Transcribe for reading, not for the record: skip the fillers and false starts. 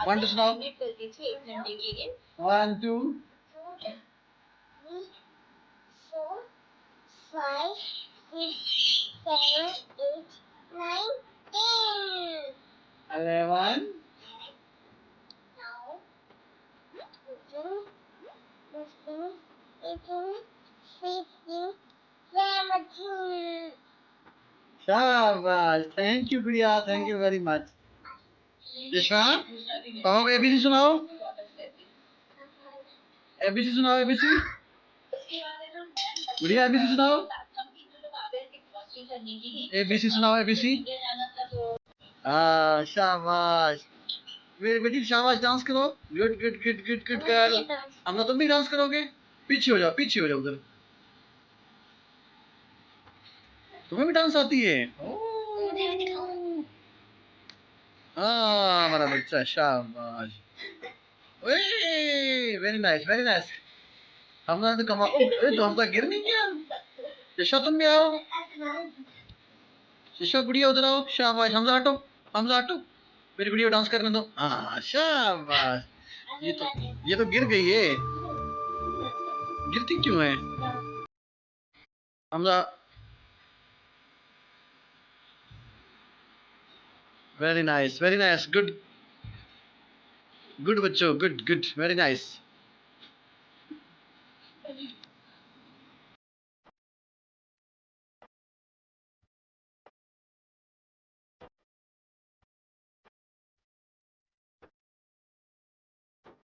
One two सुनाओ। One two. 4 5 6 7 8 9 10 11 now 15 16 18 16 17 शाबाश, thank you गुड़िया, थैंक यू वेरी मच। विश्वा, पापा एबीसी सुनाओ। एबीसी सुनाओ, एबीसी। गुड़िया एबीसी सुनाओ। एबीसी सुनाओ, एबीसी। हाँ शाबाश, मेरी बेटी शाबाश, डांस करो। Good good good good good girl. हम तुम भी डांस करोगे? पीछे हो जाओ, पीछे हो जाओ उधर। तुम्हें भी डांस आती है? हाँ हमारा बच्चा, शाबाश। Very nice, very nice. हमने तो कमा, तो हम तो गिर नहीं गया। शिशा तुम भी आओ। शिशा गुड़िया उधर आओ, शाबाश। हमजा हटो, हमजा हटो, मेरी गुड़िया डांस करने दो। हाँ शाबाश। ये तो गिर गई है। गिरती क्यों है Hamza? Very nice, very nice, good good बच्चों, गुड गुड, वेरी नाइस।